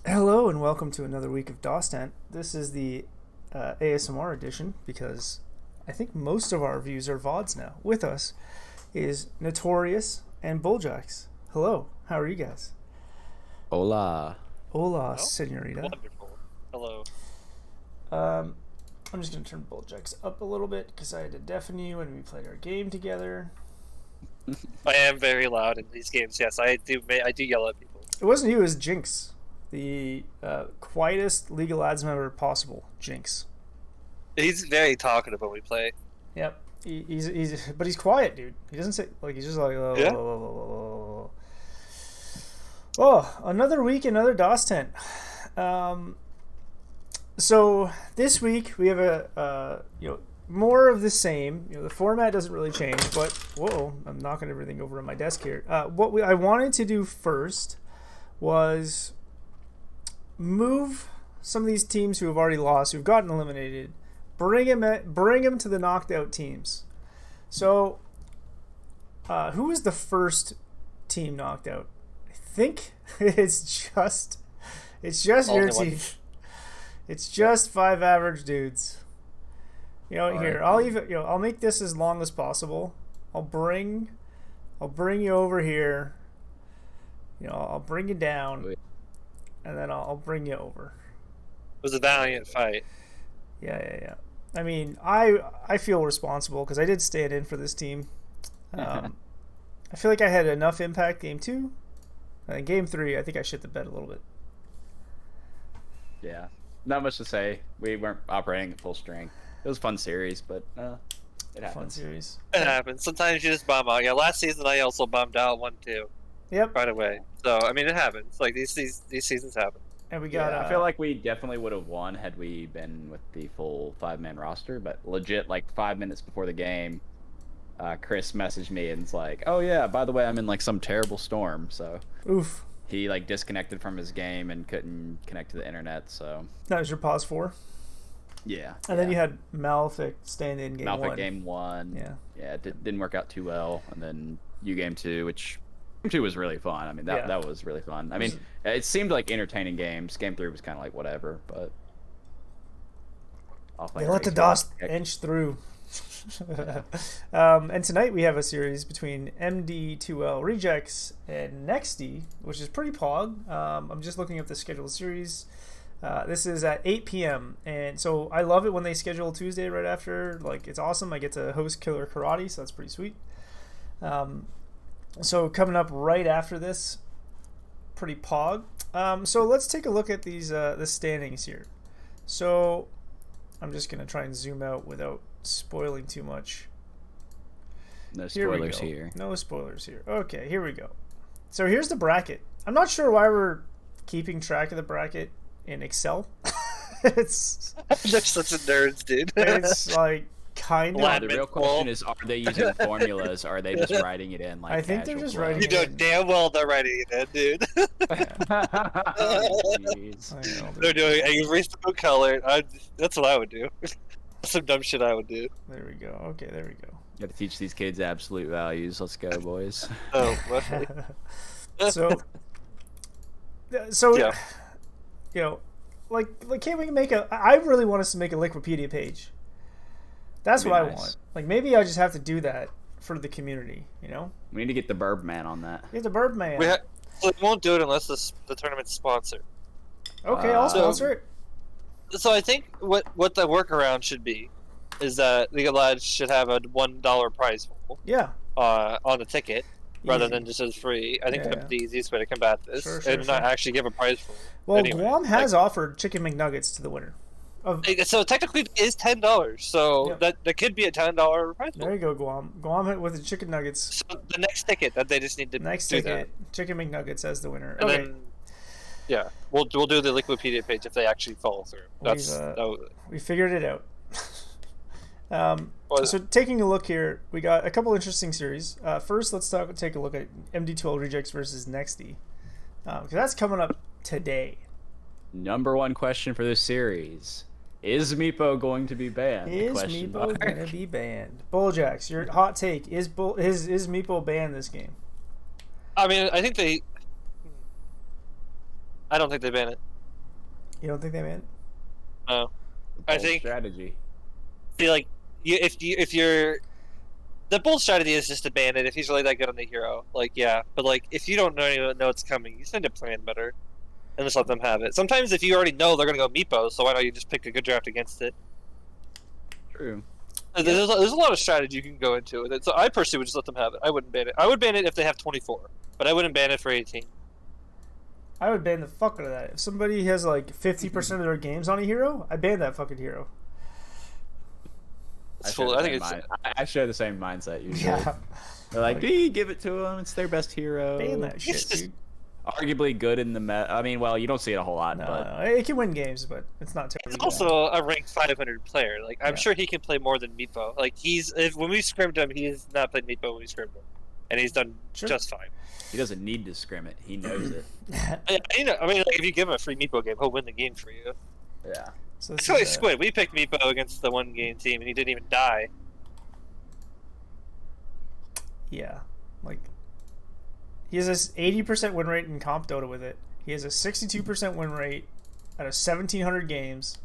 Hello and welcome to another week of Dosstent. This is the ASMR edition because I think most of our views are VODs now. With us is Notorious and Bulljacks. Hello, how are you guys? Hola. Hola, Oh, senorita. wonderful. Hello. Um, I'm just going to turn Bulljacks up a little bit because I had to deafen you when we played our game together. I am very loud in these games. Yes, I do. I do yell at people. It wasn't you, it was Jinx, the quietest League of Lads member possible. Jinx. He's very talkative when we play. Yep. But he's quiet, dude. He doesn't say like he's just like Yeah. Oh, another week, another DOS tent. So this week we have more of the same. The format doesn't really change, but whoa, I'm knocking everything over on my desk here. I wanted to do first was move some of these teams who have already lost, who've gotten eliminated, bring them to the knocked out teams. So, who was the first team knocked out? I think it's just your Only one. team. It's just five average dudes. Here right. I'll even I'll make this as long as possible. I'll bring you over here. I'll bring you down, Wait. and then I'll bring you over. It was a valiant fight. Yeah. I mean, I feel responsible because I did stand in for this team. I feel like I had enough impact game 2. And game 3, I think I shit the bed a little bit. Yeah. Not much to say. We weren't operating at full strength. It was a fun series, but it Fun happens. series. It happens. Sometimes you just bomb out. Yeah, last season I also bombed out one too, Yep. right away. So I mean, it happens. Like these seasons happen. And we got. I feel like we definitely would have won had we been with the full 5-man roster, but legit, like 5 minutes before the game, Chris messaged me and it's like, "Oh yeah, by the way, I'm in like some terrible storm." So Oof. he like disconnected from his game and couldn't connect to the internet. So That was your pause 4. yeah. And then you had Malefic stand in game Malfic 1. game 1. Yeah. Yeah, it didn't work out too well. And then you game 2, which game 2 was really fun. I mean, that was really fun. I mean, it seemed like entertaining games. Game 3 was kind of like whatever, but They let the dust inch through. And tonight we have a series between MD2L Rejects and Nexty, which is pretty pog. I'm just looking at the scheduled series. This is at 8 p.m. And so I love it when they schedule Tuesday right after. Like, it's awesome. I get to host Killer Karate, so that's pretty sweet. So coming up right after this, pretty pog. So let's take a look at these the standings here. So I'm just gonna try and zoom out without spoiling too much. No Here we spoilers go. here. No spoilers here. Okay, here we go. So here's the bracket. I'm not sure why we're keeping track of the bracket in Excel. it's They're such a nerds, dude. it's like kind Yeah, of. the real question is, are they using formulas? Or are they just writing it in like I think they're casual just flow? writing You it know in. damn well they're writing it in, dude. Jeez. I know, They're doing every single color. That's what I would do. Some dumb shit I would do. There we go. Okay, there we go. Gotta teach these kids absolute values. Let's go, boys. Oh, so Yeah. like can't we make a? I really want us to make a Liquipedia page. That's That'd what be I nice. want. Like, maybe I just have to do that for the community. We need to get the Burb Man on that. Get the Birdman. So we won't do it unless the tournament's sponsored. Okay, I'll So- sponsor it. So I think what the workaround should be is that League of Legends should have a $1 prize pool Yeah. on the ticket rather Easy. than just as free. I think Yeah, that's the easiest way to combat this, Sure, and not actually give a prize pool. Well, Anyway, Guam has offered chicken McNuggets to the winner. So technically, it is $10. So Yeah. that could be a $10 prize pool. There you go, Guam. Guam with the chicken nuggets. So the next ticket that they just need to Next do ticket, chicken McNuggets as the winner. that. And Okay. then yeah, we'll do the Liquipedia page if they actually follow through. That's We figured it out. Well, So taking a look here, we got a couple interesting series. First, let's take a look at MD12 Rejects versus Nexty, because that's coming up today. Number one question for this series: is Meepo going to be banned? Is Question Meepo mark. gonna be banned? Bulljacks, your hot take is Meepo banned this game? I mean, I don't think they ban it. You don't think they ban it? No. I Bold think strategy. feel like if you're the bold strategy is just to ban it if he's really that good on the hero. Like yeah, but like if you don't know it's coming, you just need to plan better and just let them have it. Sometimes if you already know they're gonna go Meepo, so why don't you just pick a good draft against it? True. There's a lot of strategy you can go into with it. So I personally would just let them have it. I wouldn't ban it. I would ban it if they have 24, but I wouldn't ban it for 18. I would ban the fuck out of that. If somebody has like 50% of their games on a hero, I ban that fucking hero. It's full. I think it's I share the same mindset usually. Yeah. They're like, give it to them. It's their best hero. Ban that shit, It's just- dude. Arguably good in the meta. I mean, well, you don't see it a whole lot, No, but no, it can win games, but it's not terribly He's good. also a ranked 500 player. Like I'm Yeah. sure he can play more than Meepo. Like when we scrimmed him, he has not played Meepo when we scrimmed him, and he's done Sure. just fine. he doesn't need to scrim it. He knows it. I mean, like, if you give him a free Meepo game, he'll win the game for you. Yeah. So It's this like is, Squid. We picked Meepo against the one game team, and he didn't even die. yeah, like he has this 80% win rate in comp Dota with it. He has a 62% win rate out of 1,700 games.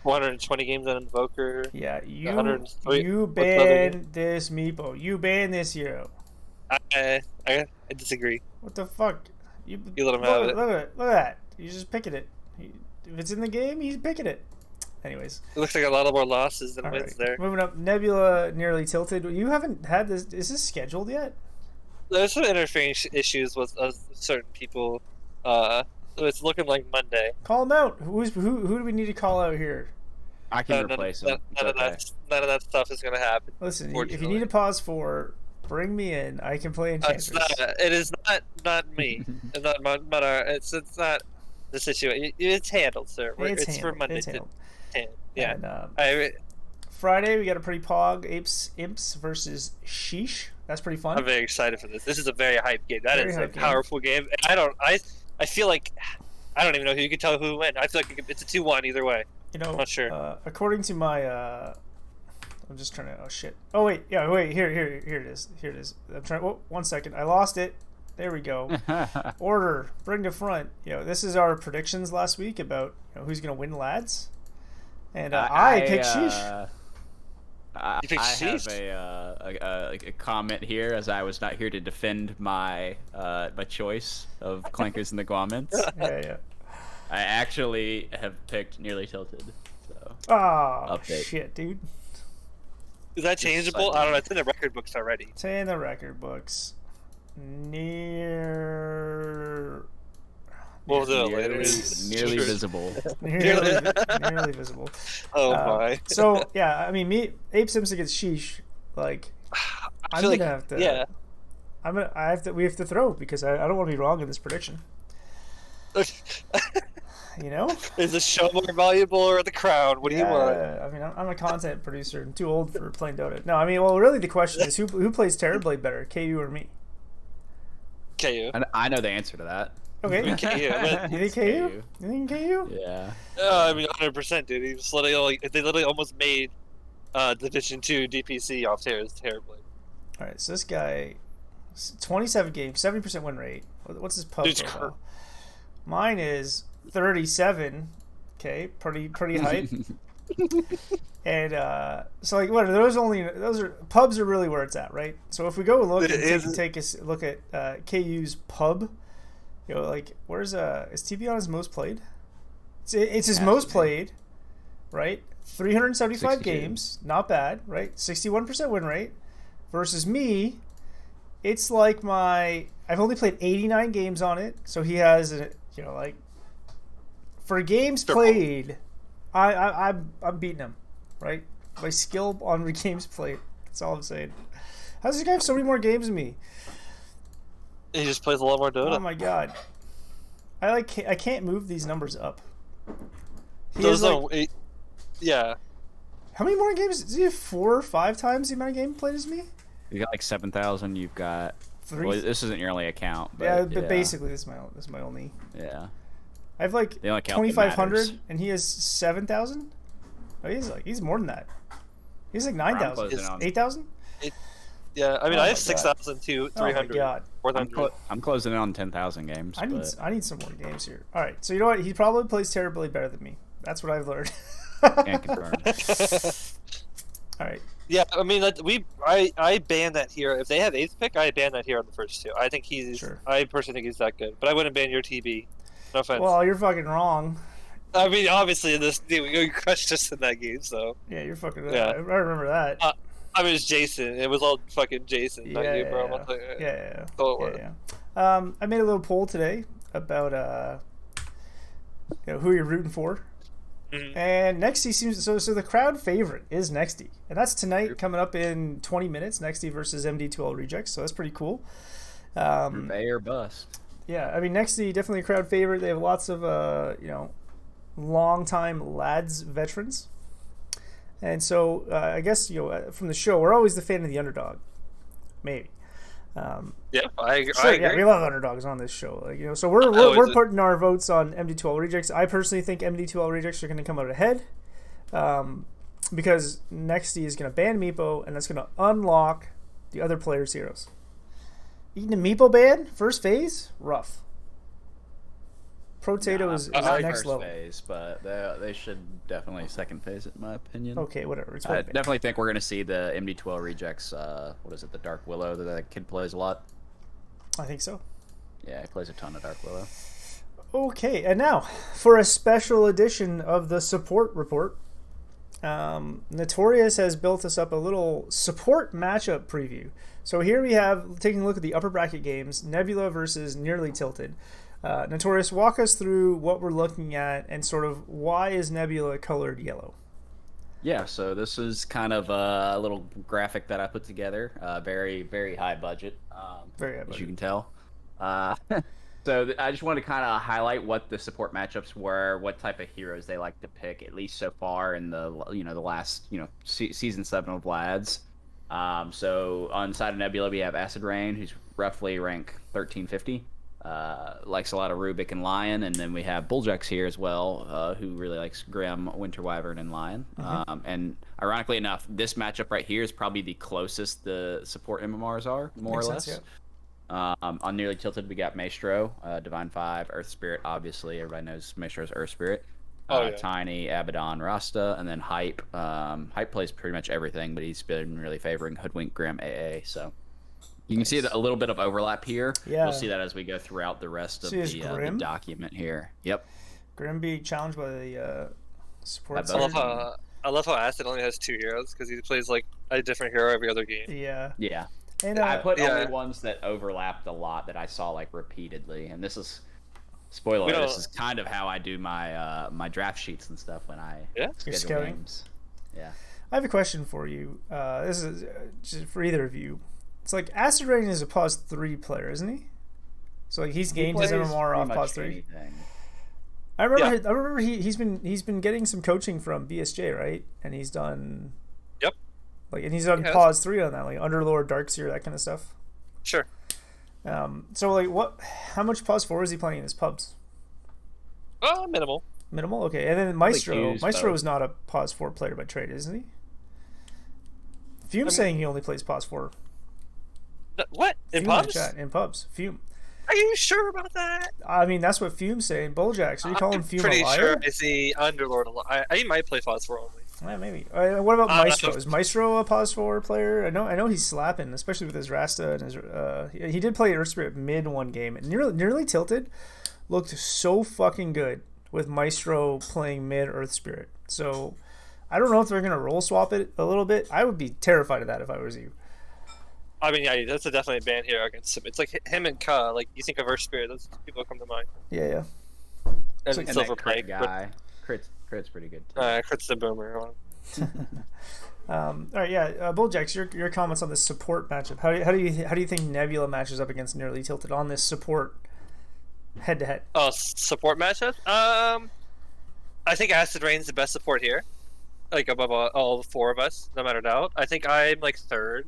120 games on Invoker. Yeah, you 103 you what's the other ban this Meepo. You ban this hero. I disagree. What the fuck? You let him have it. Look at it. Look at that. He's just picking it. If it's in the game, he's picking it. Anyways. It looks like a lot more losses than All wins right. there. Moving up, Nebula nearly tilted. You haven't had this. Is this scheduled yet? There's some interference issues with certain people. So it's looking like Monday. Call him out. Who do we need to call out here? I can None replace him. none of that stuff is gonna happen. Listen, if you Unfortunately. need to pause for, bring me in. I can play It's Enchantress. not. It is not me. It's not our. It's not the situation. It's handled, sir. It's for handled. Monday. It's handled. Yeah. And, Friday we got a pretty pog Imps versus Sheesh. That's pretty fun. I'm very excited for this. This is a very hype game. That Very is a hype game. powerful game. I feel like I don't even know who you can tell who win. I feel like it's a 2-1 either way. You know, Not sure. According to my, I'm just trying to. Oh shit. Oh wait, yeah, wait. Here it is. Here it is. I'm trying. Oh, 1 second. I lost it. There we go. Order. Bring to front. This is our predictions last week about who's gonna win, lads. And I picked Sheesh. I You picked have Sheesh? a comment here, as I was not here to defend my my choice of Clankers and the Guamins. Yeah. I actually have picked Nearly Tilted. So Oh Update. shit, dude. Is that changeable? I don't know. It's in the record books already. It's in the record books. Near. We'll do it later. nearly visible. Nearly visible. Oh my. So yeah, I mean, Ape Sims against Sheesh, like I feel I'm gonna like have to. yeah. We have to throw because I don't want to be wrong in this prediction. You know? Is the show more valuable or the crown? What do you want? I mean, I'm a content producer. I'm too old for playing Dota. No, I mean, well, really, the question is who plays Terrorblade better, KU or me? KU. I know the answer to that. Okay. KU. But, You think KU? You think KU? Yeah. I mean, 100%, dude. He just they literally almost made Division 2 DPC off terribly. All right, so this guy, 27 games, 70% win rate. What's his pub Dude's profile? Mine is 37. Okay, pretty hype. And so like what are those? Those are pubs are really where it's at, right? So if we go look and take a look at KU's pub, like where's is TP on his most played? It's his most played, right? 375 62. games, not bad, right? 61% win rate. Versus me, it's like I've only played 89 games on it, so he has like for games played, I'm beating him, right? My skill on games played. That's all I'm saying. How does this guy have so many more games than me? He just plays a lot more Dota. Oh my god! I can't move these numbers up. Yeah. How many more games? Does he have 4 or 5 times the amount of game played as me? You got like 7,000. You've got. 3. Well, this isn't your only account. But yeah, but basically this is my only. Yeah. I have like The only count that 2,500, matters. and he has 7,000. Oh, he's more than that. He's like I'm 9,000. closing on. 8,000. Yeah, I mean, Oh I my have God. 6,000 to Oh my 300, God. 400. I'm closing in on 10,000 games. I need some more games here. All right, so you know what? He probably plays terribly better than me. That's what I've learned. Can't confirm. All right. Yeah, I mean, I ban that hero. If they have 8th pick, I ban that hero on the first 2. I think he's. Sure. I personally think he's that good, but I wouldn't ban your TB. No offense. Well, you're fucking wrong. I mean, obviously, in this we crushed us in that game, so. Yeah, you're fucking. Yeah. I remember that. I mean, it's Jason. It was all fucking Jason, not you, bro. Yeah. I made a little poll today about who you're rooting for. Mm-hmm. And Nexty seems so the crowd favorite is Nexty. And that's tonight coming up in 20 minutes, Nexty versus MD2L Rejects, so that's pretty cool. Bay or bust. Yeah, I mean Nexty definitely a crowd favorite. They have lots of long-time lads veterans. And so I guess from the show, we're always the fan of the underdog. Maybe. Yeah, I agree. Yeah, we love underdogs on this show. So we're putting our votes on MD2L Rejects. I personally think MD2L Rejects are going to come out ahead, because Nexty is going to ban Meepo, and that's going to unlock the other players' heroes. Eating a Meepo ban first phase, rough. Protato is next level. Phase, but they should definitely second phase it, in my opinion. Okay, whatever. I definitely think we're going to see the MD12 Rejects, what is it, the Dark Willow that kid plays a lot? I think so. Yeah, he plays a ton of Dark Willow. Okay, and now for a special edition of the support report, Notorious has built us up a little support matchup preview. So here we have, taking a look at the upper bracket games, Nebula versus Nearly Tilted. Notorious, walk us through what we're looking at and sort of why is Nebula colored yellow? Yeah, so this is kind of a little graphic that I put together. Very, very high budget, Very high budget. as you can tell. So I just wanted to kind of highlight what the support matchups were, what type of heroes they like to pick, at least so far in the the last season 7 of Lads. So on the side of Nebula we have Acid Rain, who's roughly rank 1350. Likes a lot of Rubik and Lion, and then we have Bulljax here as well, who really likes Grim, Winter Wyvern, and Lion. Mm-hmm. And ironically enough, this matchup right here is probably the closest the support MMRs are, more or less. Yeah. On Nearly Tilted, we got Maestro, Divine 5, Earth Spirit, obviously. Everybody knows Maestro's Earth Spirit. Tiny, Abaddon, Rasta, and then Hype. Hype plays pretty much everything, but he's been really favoring Hoodwink, Grim, AA, so... You can see a little bit of overlap here. Yeah. We'll see that as we go throughout the rest of the document here. Yep. Grim be challenged by the support. I love how Acid only has 2 heroes because he plays like a different hero every other game. Yeah. Yeah. And I put only ones that overlapped a lot that I saw like repeatedly, and this is spoiler. This is kind of how I do my my draft sheets and stuff when I schedule games. Yeah. I have a question for you. This is just for either of you. It's like Acid Rain is a pause 3 player, isn't he? So like he's gained his MMR off pause 3. Anything. I remember he's been getting some coaching from BSJ, right? And he's done. Yep. And he's done pause 3 on that, like Underlord, Darkseer, that kind of stuff. Sure. So how much pause 4 is he playing in his pubs? Minimal. Minimal, okay. And then Maestro. Like Maestro is not a pause 4 player by trade, isn't he? Fume's saying he only plays pause 4. What? In Fume pubs? In pubs. Fume. Are you sure about that? I mean, that's what Fume's saying. Bulljax, are you calling Fume a liar? I'm pretty sure I see Underlord a lot. He might play pause 4 only. Yeah, maybe. What about Maestro? Is Maestro a pause 4 player? I know he's slapping, especially with his Rasta and his. He did play Earth Spirit mid one game. And Nearly Tilted looked so fucking good with Maestro playing mid Earth Spirit. So I don't know if they're gonna roll swap it a little bit. I would be terrified of that if I was you. I mean, yeah, that's definitely a ban here against him. It's like him and Ka. Like you think of Earth Spirit, those people come to mind. Yeah. And like Silver Crit Plague guy. Crit's pretty good too. Crit's the boomer. All right, yeah. Bulljax, your comments on this support matchup. How do you think Nebula matches up against Nearly Tilted on this support head to head? Oh, support matchup. I think Acid Rain's the best support here, like above all 4 of us, no matter doubt. I think I'm like 3rd.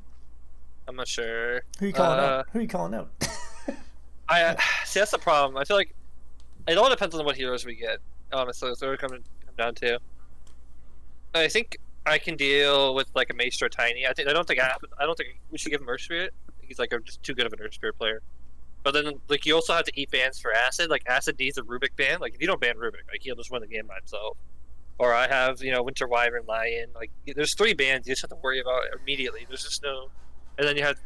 I'm not sure. Who you calling out? Who you calling out? I see. That's the problem. I feel like it all depends on what heroes we get. Honestly, that's what it comes down to. I think I can deal with like a Maester Tiny. I don't think we should give him Earth Spirit. I think he's like just too good of an Earth Spirit player. But then like you also have to eat bans for Acid. Like Acid needs a Rubik ban. Like if you don't ban Rubik, like he'll just win the game by himself. Or I have Winter Wyvern Lion. Like there's 3 bans you just have to worry about immediately. There's just no. And then you have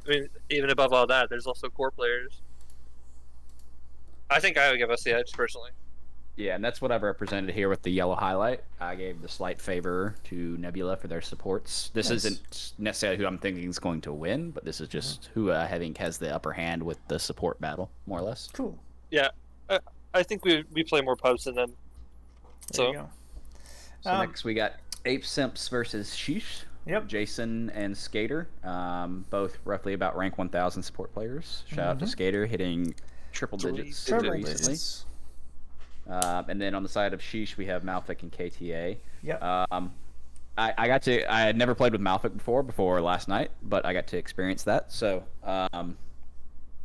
even above all that, there's also core players. I think I would give us the edge personally. Yeah, and that's what I've represented here with the yellow highlight. I gave the slight favor to Nebula for their supports. This isn't necessarily who I'm thinking is going to win, but this is just who I think has the upper hand with the support battle, more or less. Cool. Yeah, I think we play more pubs than them. There you go. So next we got Ape Simps versus Sheesh. Yep. Jason and Skater, both roughly about rank 1000 support players. Shout out to Skater hitting triple digits recently. And then on the side of Sheesh, we have Malfic and KTA. Yep. I had never played with Malfic before last night, but I got to experience that. So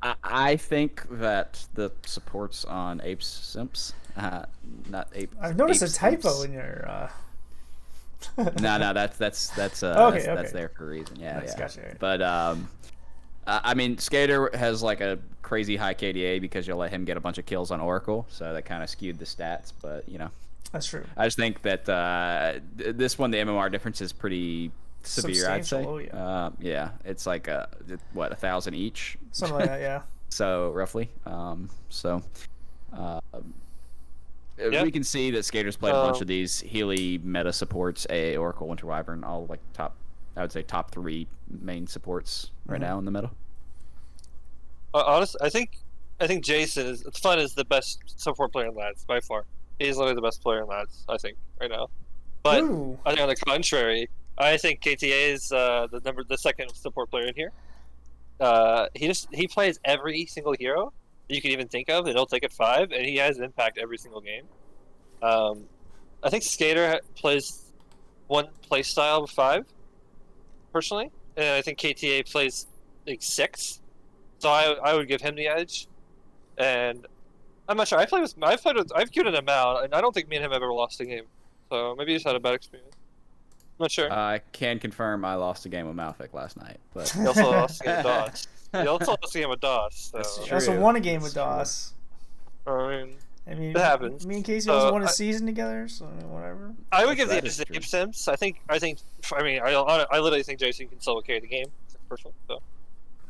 I think that the supports on Ape Simps, not Ape. I've noticed Ape a typo Simps. in your. No, that's Okay. that's there for a reason. Yeah, Nice, yeah. gotcha. But I mean, Skater has like a crazy high KDA because you'll let him get a bunch of kills on Oracle, so that kind of skewed the stats. But That's true. I just think that this one, the MMR difference is pretty severe. I'd say. Substantial, oh, yeah. Yeah, it's like 1,000 each. Something like that, yeah. So roughly. We can see that Skater's played a bunch of these Healy meta supports, AA, Oracle, Winter Wyvern, all like I would say top 3 main supports right now in the meta. Honestly, I think Jason is the best support player in Lads by far. He's literally the best player in Lads, I think, right now. But Ooh. I think on the contrary, I think KTA is the second support player in here. He plays every single hero you can even think of, and he'll take it 5, and he has impact every single game. I think Skater plays one play style with 5, personally, and I think KTA plays like 6. So I would give him the edge, and I'm not sure. I've queued him out, and I don't think me and him ever lost a game. So maybe he's had a bad experience. I'm not sure. I can confirm I lost a game with Malfic last night, but He also lost a game with DOS. He also lost a game with DOS. So. He also won a game with DOS. I mean, it happens. Me and Casey also won a season together, so whatever. I would give the is edge to true. Ape Sims. I literally think Jason can still carry the game. Personally, so.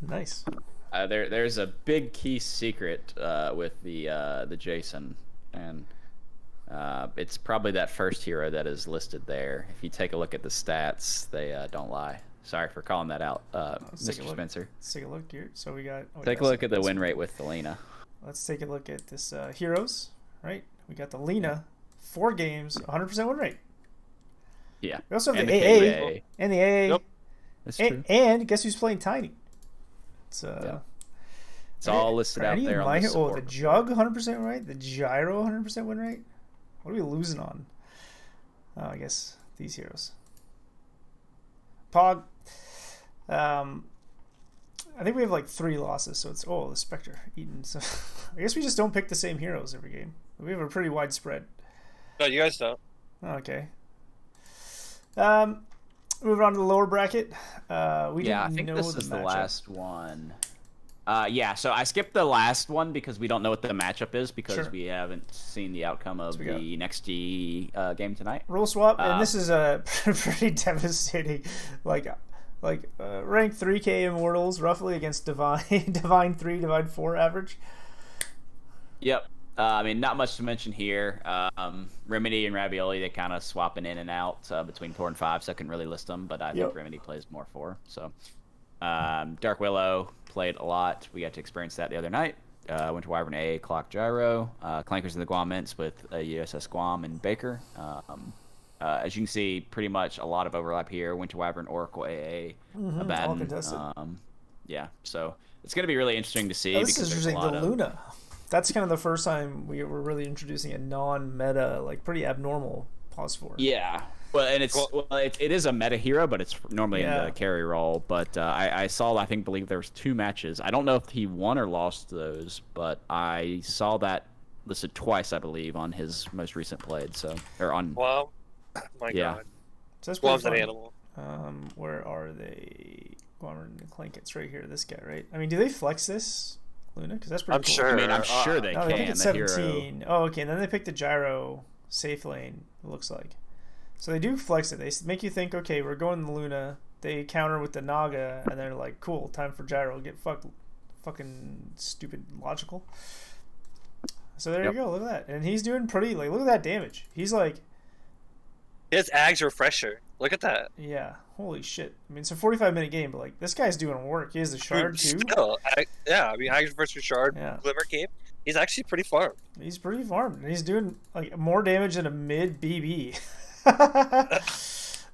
Nice. There's a big key secret with the Jason, and it's probably that first hero that is listed there. If you take a look at the stats, they don't lie. Sorry for calling that out, Mr. Spencer. Let's take a look here. So we got. Take a look at the win rate with the Lena. Let's take a look at this heroes. Right, we got the Lena, 4 games, 100% win rate. Yeah. We also have And the the AA KDA. and the AA. Yep. That's true. And guess who's playing Tiny? It's It's all listed out there on the support. the Jug 100% right, the Gyro 100% win rate. What are we losing on? Oh, I guess these heroes. Pog. I think we have like 3 losses, so it's the Spectre Eden. So I guess we just don't pick the same heroes every game. We have a pretty wide spread. No, you guys don't. Okay. Moving on to the lower bracket. I think this is the last one. So I skipped the last one because we don't know what the matchup is because we haven't seen the outcome of the next game tonight. Rule swap, and this is a pretty devastating, rank 3K Immortals roughly against Divine 3, Divine 4 average. Yep. I mean, not much to mention here. Remedy and Ravioli, they kind of swapping in and out between 4 and 5, so I couldn't really list them, but I think Remedy plays more 4. So, Dark Willow played a lot. We got to experience that the other night. Winter Wyvern A, Clock Gyro, Clankers and the Guam Mints with USS Guam and Baker. As you can see, pretty much a lot of overlap here. Winter Wyvern, Oracle, AA, Abaddon. All contested. So it's going to be really interesting to see. This is interesting. The Luna. That's kind of the first time we were really introducing a non-meta, pretty abnormal pause 4. Yeah. Well, and it is a meta hero, but it's normally in the carry role. But I believe there was 2 matches. I don't know if he won or lost those, but I saw that listed twice, I believe, on his most recent played. So Wow, my God. So that's pretty Guam's an fun. animal. Where are they? Guam and Clank, it's right here. This guy, right? I mean, do they flex this, Luna? Because that's pretty I'm cool. sure. I mean, I'm sure they No, they pick can. it The hero. 17. Oh, okay. And then they pick the gyro safe lane, it looks like. So they do flex it. They make you think, okay, we're going to Luna. They counter with the Naga, and they're like, cool, time for gyro. Get fucking stupid logical. So there you go. Look at that. And he's doing pretty, like, look at that damage. He's like... His Ag's refresher. Look at that. Yeah. Holy shit. I mean, it's a 45-minute game, but, like, this guy's doing work. He has the shard, too. Still, I mean, Ag's refresher shard, Yeah. Glimmer game. He's actually pretty farmed. He's pretty farmed. And he's doing, like, more damage than a mid BB.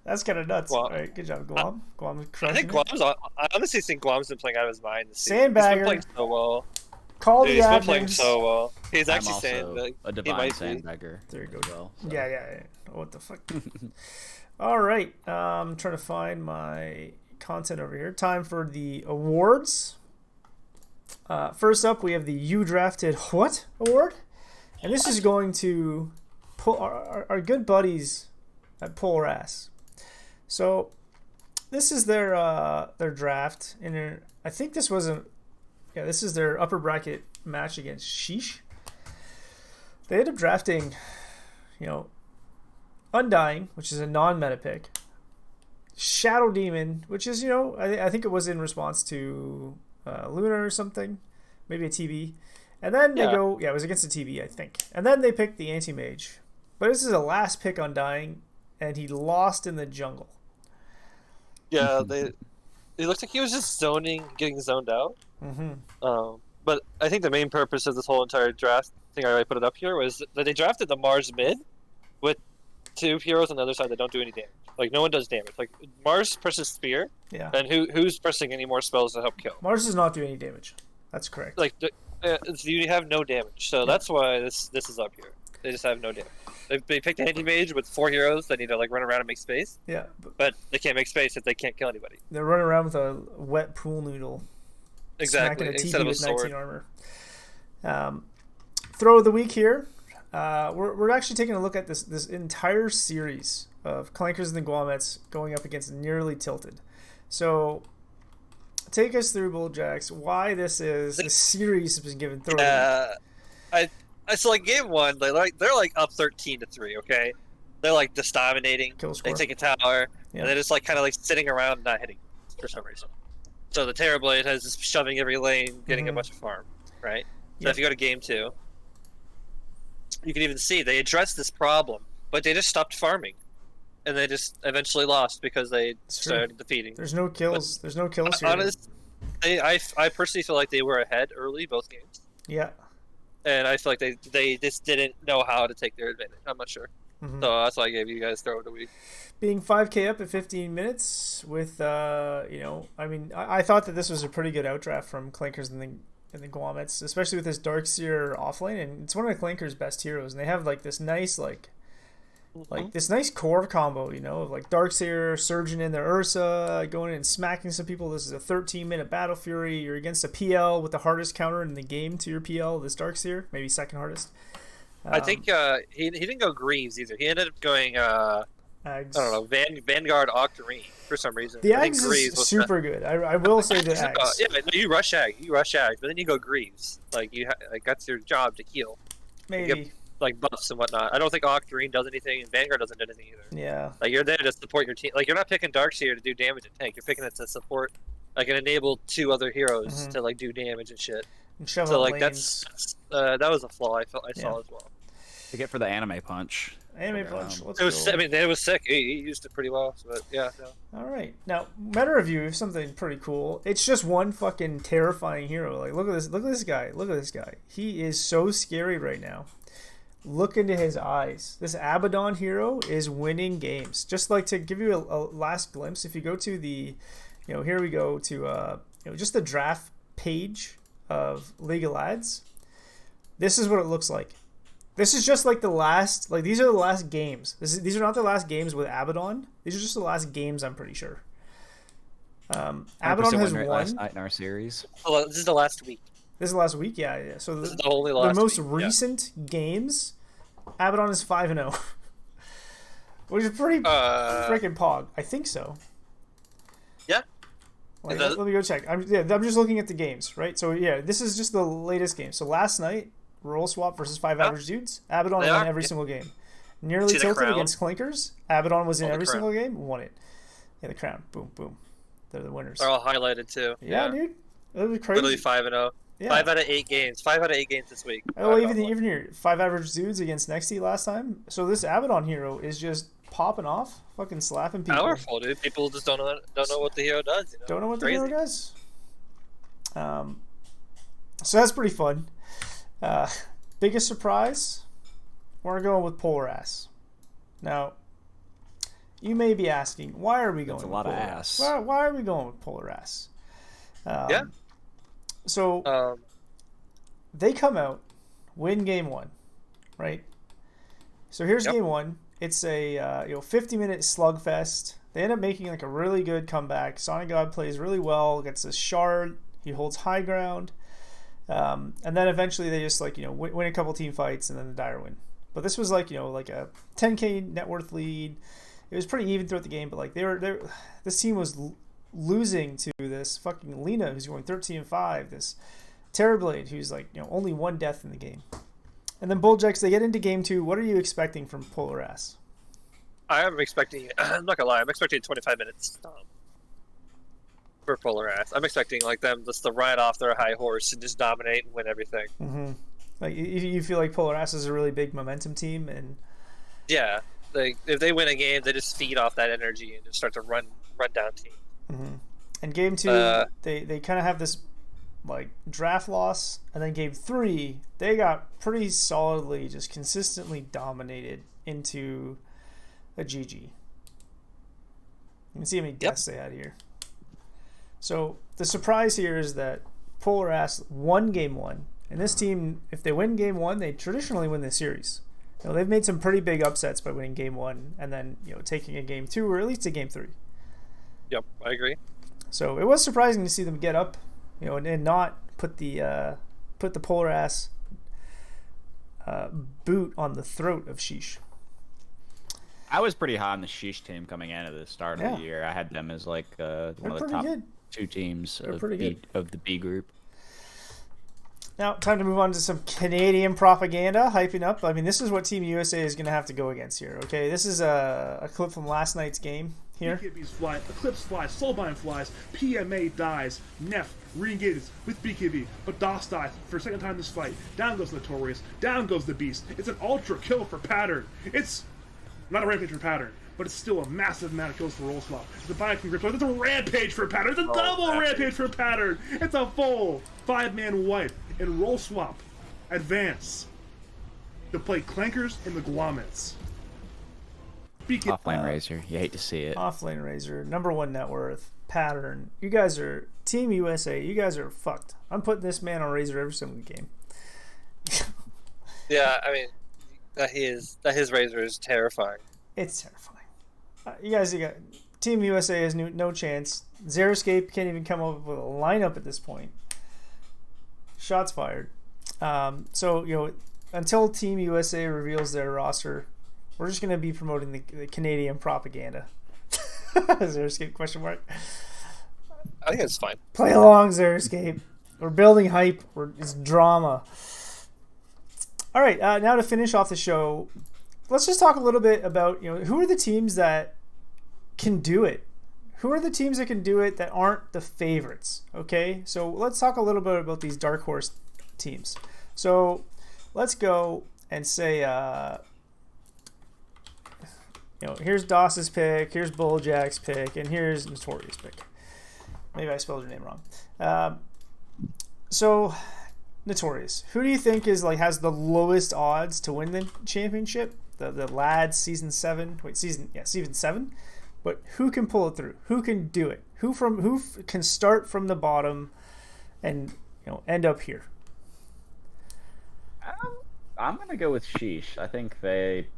That's kind of nuts. Guam. All right, good job, Guam. Guam's I crushing think Guam's. I honestly think Guam's been playing out of his mind this season. He's Sandbagger. been playing so well. Call Dude, the he's been playing admins. so well. He's I'm actually also saying that a he divine might be. sandbagger. There you go. as well, so. Yeah. What the fuck? All right. I'm trying to find my content over here. Time for the awards. First up, we have the You Drafted What award. And this is going to pull our good buddies at Polar Ass. So this is their draft. And I think this wasn't... Yeah, this is their upper bracket match against Sheesh. They ended up drafting, Undying, which is a non-meta pick. Shadow Demon, which is, I think it was in response to Luna or something. Maybe a TB. And then they go... Yeah, it was against a TB, I think. And then they picked the Anti-Mage. But this is a last pick Undying, and he lost in the jungle. Yeah, it looks like he was just getting zoned out. Mm-hmm. But I think the main purpose of this whole entire draft thing, I already put it up here, was that they drafted the Mars mid with two heroes on the other side that don't do any damage. Like, no one does damage. Like, Mars presses Spear, Yeah. and who's pressing any more spells to help kill? Mars does not do any damage. That's correct. Like, you have no damage. So that's why this is up here. They just have no damage. They picked an anti-mage with 4 heroes that need to, like, run around and make space. Yeah. But they can't make space if they can't kill anybody. They're running around with a wet pool noodle. Exactly, Smacking a instead TP of a with 19 sword. armor. Throw of the week here. We're actually taking a look at this entire series of Clankers and the Guamets going up against Nearly Tilted. So, take us through, Bulljacks, why this series has been given throw of the week. So like game 1, they're like up 13-3. Okay, they're like just dominating. Kill They score. take a tower, Yeah. and they're just like kind of like sitting around not hitting for some reason. So the Terrorblade has just shoving every lane, getting a bunch of farm, right? So Yeah. if you go to game 2, you can even see they addressed this problem, but they just stopped farming, and they just eventually lost because they It's true. started defeating. There's no kills. There's no kills here. I personally feel like they were ahead early both games. Yeah. And I feel like they just didn't know how to take their advantage. I'm not sure. Mhm. So that's why I gave you guys throw of the week. Being 5K up at 15 minutes with, I thought that this was a pretty good outdraft from Clankers and the Guamets, especially with this Darkseer offlane, and it's one of the Clankers' best heroes, and they have like this nice this nice core combo, of like Darkseer surging in their Ursa, going in and smacking some people. This is a 13-minute Battle Fury. You're against a PL with the hardest counter in the game to your PL, this Darkseer, maybe second hardest. I think he didn't go Greaves either. He ended up going Ags. I don't know, Vanguard Octarine for some reason. The I think Ags Greaves is was super good. I will say the Ags. yeah, no, you rush Ag, but then you go Greaves. Like that's your job to heal, Maybe. like buffs and whatnot. I don't think Octarine does anything, and Vanguard doesn't do anything either. Yeah. Like you're there to support your team. Like you're not picking Darkseer to do damage and tank. You're picking it to support, like, and enable 2 other heroes to like do damage and shit. And shove So up like lanes. that was a flaw I saw as well. They get for the anime punch. Anime punch. Let's It was. go. I mean, it was sick. He used it pretty well. But yeah. No. All right. Now, meta review is something pretty cool. It's just one fucking terrifying hero. Like, look at this. Look at this guy. Look at this guy. He is so scary right now. Look into his eyes. This Abaddon hero is winning games. Just like to give you a last glimpse, if you go to the, here we go to, just the draft page of League of Lads. This is what it looks like. This is just like the last, like these are the last games. These are not the last games with Abaddon. These are just the last games, I'm pretty sure. Abaddon has won. Last night in our series. Oh, this is the last week. This is the last week, yeah. So This is the only last. the most week. recent games, Abaddon is 5-0. which is pretty freaking pog. I think so. Yeah. Like, let me go check. I'm just looking at the games, right? So yeah, this is just the latest game. So last night, Roll Swap versus 5 Average Dudes. Abaddon won every single game. Nearly Tilted against Clinkers. Abaddon was in every single game. Won it. Yeah, the crown. Boom, boom. They're the winners. They're all highlighted too. Yeah, dude. It was crazy. Literally 5-0. Yeah. 5 out of 8 games. 5 out of 8 games this week. Oh, even here, 5 Average Dudes against Nexty last time. So this Abaddon hero is just popping off, fucking slapping people. Powerful, dude. People just don't know what the hero does. You know? Don't know what the hero does. So that's pretty fun. Biggest surprise, we're going with Polar Ass. Now, you may be asking, why are we going? That's a lot of ass. Why are we going with Polar Ass? Yeah. So they come out, win game 1, right? So here's game 1. It's a 50-minute slugfest. They end up making like a really good comeback. Sonic God plays really well, gets a shard. He holds high ground, and then eventually they just win a couple team fights and then the Dire win. But this was like a 10k net worth lead. It was pretty even throughout the game, but like this team was losing to this fucking Lena who's going 13-5. This Terrorblade who's only 1 death in the game. And then Bulljax, they get into game 2. What are you expecting from Polar Ass? I'm expecting, I'm not gonna lie, I'm expecting 25 minutes for Polar Ass. I'm expecting them just to ride off their high horse and just dominate and win everything. Mm-hmm. Like you feel like Polar Ass is a really big momentum team, and yeah, if they win a game, they just feed off that energy and just start to run down team. Mm-hmm. And game 2, they kind of have this draft loss, and then game 3 they got pretty solidly just consistently dominated into a GG. You can see how many deaths they had here. So the surprise here is that Polar Ass won game 1, and this team, if they win game 1, they traditionally win the series. They've made some pretty big upsets by winning game 1 and then taking a game 2 or at least a game 3. Yep, I agree. So it was surprising to see them get up, and not put the Polar Ass boot on the throat of Sheesh. I was pretty high on the Sheesh team coming into the start of the year. I had them as one of the top 2 teams of the B group. Now, time to move on to some Canadian propaganda, hyping up. I mean, this is what Team USA is going to have to go against here, okay? This is a clip from last night's game here. BKBs fly, Eclipse flies, Soulbind flies, PMA dies, Neff re-engages with BKB, but Doss dies for a second time this fight. Down goes Notorious, down goes the Beast. It's an ultra kill for Pattern. It's not a rampage for Pattern, but it's still a massive amount of kills for Roll Swap. It's a Bioking Grip, it's a rampage for Pattern. It's a double rampage for Pattern. It's a full 5-man wipe. And Roll Swap advance to play Clankers and the Guamets. Offlane Razor, you hate to see it. Offlane Razor, number 1 net worth, Pattern. You guys are Team USA. You guys are fucked. I'm putting this man on Razor every single game. Yeah, I mean, that his Razor is terrifying. It's terrifying. You guys, Team USA has no chance. Xeriscape can't even come up with a lineup at this point. Shots fired. So until Team USA reveals their roster, we're just going to be promoting the Canadian propaganda. Xeriscape question mark. I think it's fine. Play along, Xeriscape. We're building hype. It's drama. All right, now to finish off the show, let's just talk a little bit about who are the teams that can do it. Who are the teams that can do it that aren't the favorites? Okay, so let's talk a little bit about these dark horse teams. So let's go and say, here's Doss's pick, here's Bulljack's pick, and here's Notorious' pick. Maybe I spelled your name wrong. So Notorious, who do you think has the lowest odds to win the championship? The lads season 7. Season 7. But who can pull it through? Who can do it? Who can start from the bottom and end up here? I'm gonna go with Sheesh. I think they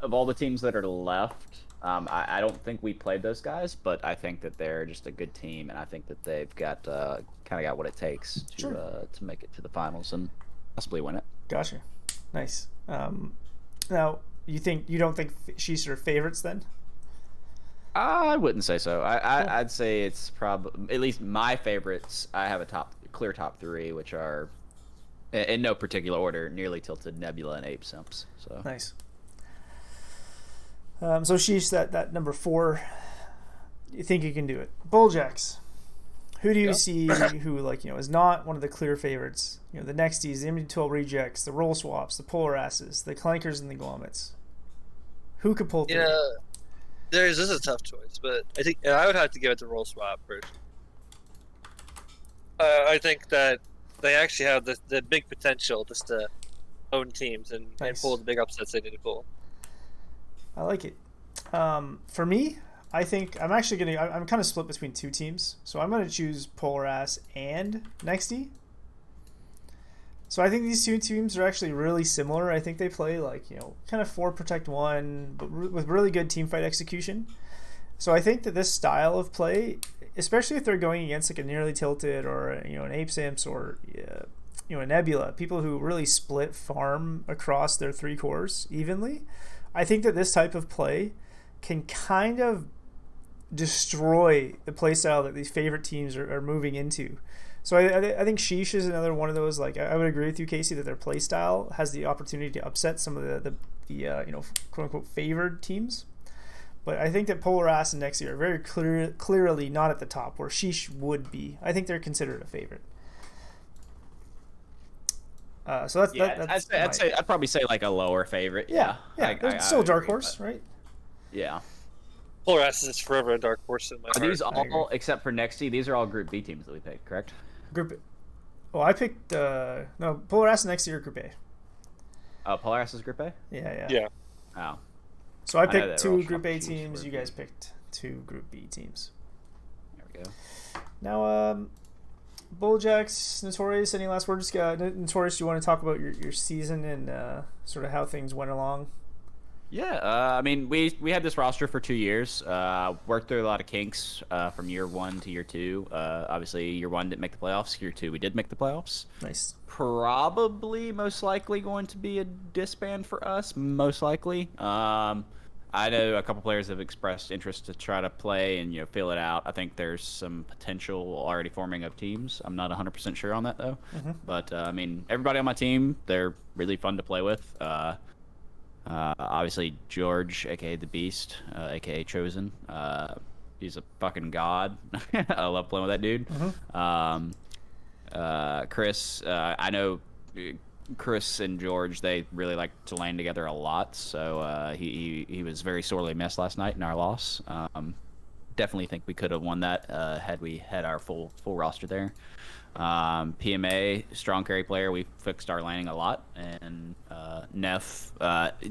of all the teams that are left, I don't think we played those guys, but I think that they're just a good team, and I think that they've got kind of got what it takes to make it to the finals and possibly win it. Gotcha. Nice. Now you don't think Sheesh are favorites then? I wouldn't say so. I'd say it's probably, at least my favorites. I have a clear top three, which are in no particular order: Nearly Tilted, Nebula, and Ape Simps. So nice. So Sheesh, that number 4, you think you can do it? Bulljacks. Who do you see who is not one of the clear favorites? The Nexties, the MD12 rejects, the roll swaps, the polar asses, the clankers, and the glommets. Who could pull through? Yeah, this is a tough choice, but I think I would have to give it to roll swap first. I think that they actually have the big potential just to own teams and pull the big upsets they need to pull. I like it. For me, I think I'm kind of split between 2 teams, so I'm going to choose Polar Ass and Nexty. So I think these 2 teams are actually really similar. I think they play kind of 4 protect 1, but with really good team fight execution. So I think that this style of play, especially if they're going against a Nearly Tilted or an Ape Simps or a Nebula, people who really split farm across their 3 cores evenly, I think that this type of play can kind of destroy the playstyle that these favorite teams are moving into. So I think Sheesh is another one of those. I would agree with you, Casey, that their playstyle has the opportunity to upset some of the quote unquote favored teams. But I think that Polar Ass and Nexy are very clearly not at the top where Sheesh would be. I think they're considered a favorite. So that's I'd probably say a lower favorite. Yeah. They're still a dark horse, right? Yeah. Polar Ass is forever a dark horse in my heart. Are these all, except for Nexty, these are all Group B teams that we picked, correct? I picked no, Polar Ass and Nexty are Group A. Oh, Polar Ass is Group A? Yeah. Oh. So I picked 2 Group A teams. You guys picked 2 Group B teams. There we go. Now, Bulljacks, Notorious, any last words? Notorious, do you want to talk about your season and sort of how things went along? Yeah, I mean, we had this roster for 2 years. Worked through a lot of kinks from year 1 to year 2. Obviously, year 1 didn't make the playoffs. Year 2, we did make the playoffs. Nice. Probably, most likely, going to be a disband for us. Most likely. I know a couple players have expressed interest to try to play and feel it out. I think there's some potential already forming of teams. I'm not 100% sure on that though. Mm-hmm. But I mean, everybody on my team, they're really fun to play with. Obviously George, aka the Beast, aka Chosen. He's a fucking god. I love playing with that dude. Mm-hmm. Chris, I know Chris and George, they really like to lane together a lot, so he was very sorely missed last night in our loss. Definitely think we could have won that had we had our full roster there. PMA, strong carry player, we fixed our laning a lot, and Neff,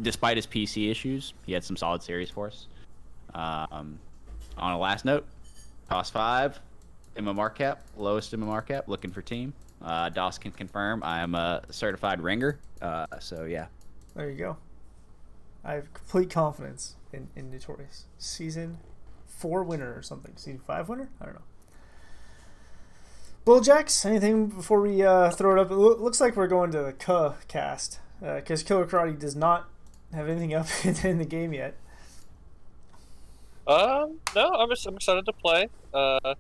despite his PC issues, he had some solid series for us. On a last note, cost 5, MMR cap, lowest MMR cap, looking for team. Doss can confirm I am a certified ringer, so yeah. There you go. I have complete confidence in Notorious. Season 4 winner or something. Season 5 winner? I don't know. Bulljacks, anything before we throw it up? It looks like we're going to the cast because Killer Karate does not have anything up in the game yet. No, I'm excited to play. It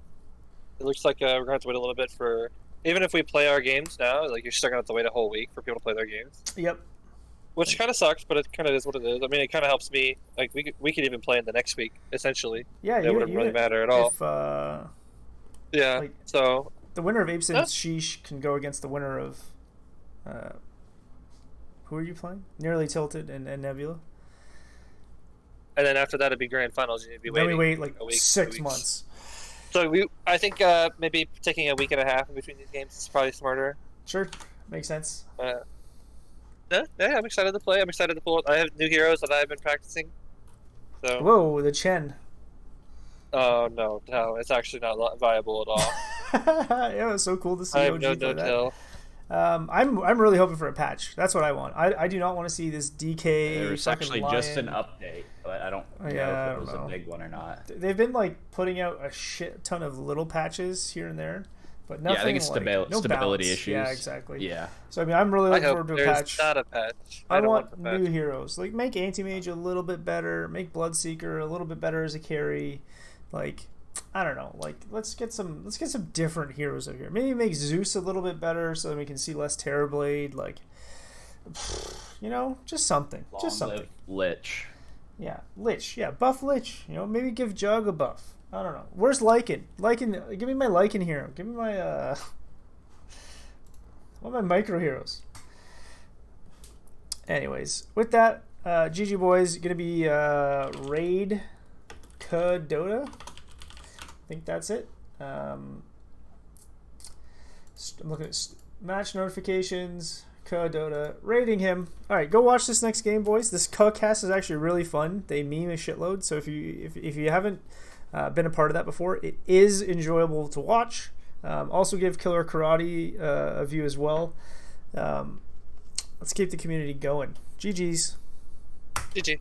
looks like we're gonna have to wait a little bit for. Even if we play our games now, you're still gonna have to wait a whole week for people to play their games. Yep. Which kind of sucks, but it kind of is what it is. I mean, it kind of helps me. We could even play in the next week, essentially. Yeah, it wouldn't really matter at all. Yeah. So the winner of Apes and Sheesh can go against the winner of. Who are you playing? Nearly Tilted and Nebula. And then after that, it'd be grand finals. You'd be waiting. Then we wait a week, 6 months. So I think maybe taking a week and a half in between these games is probably smarter. Sure, makes sense. Yeah, I'm excited to play. I'm excited to pull. I have new heroes that I've been practicing. So. Whoa, the Chen. Oh no, it's actually not viable at all. Yeah, it was so cool to see. I have no tell. I'm really hoping for a patch. That's what I want. I do not want to see this DK. There was actually just an update, but I don't know if it was a big one or not. They've been putting out a shit ton of little patches here and there, but Yeah, I nothing think it's like no stability balance. issues. Yeah, exactly. Yeah. So I mean, I'm really I looking hope forward to a there's patch. not a patch. I don't want the patch. new heroes. Like make Anti-Mage a little bit better, make Bloodseeker a little bit better as a carry. Like I don't know. Like let's get some different heroes out here. Maybe make Zeus a little bit better so that we can see less Terrorblade. Like you know, just something. Just something. Lich. Yeah, Lich. Yeah, buff Lich. You know, maybe give Jug a buff. I don't know. Where's Lycan? Lycan, give me my Lycan hero. Give me my what are my micro heroes? Anyways, with that, GG boys, gonna be Raid Dota. I think that's it. I'm looking at match notifications. Dota, rating him. All right, go watch this next game, boys. This cast is actually really fun. They meme a shitload, so if you haven't been a part of that before, it is enjoyable to watch. Also give Killer Karate a view as well. Let's keep the community going. GG's. GG.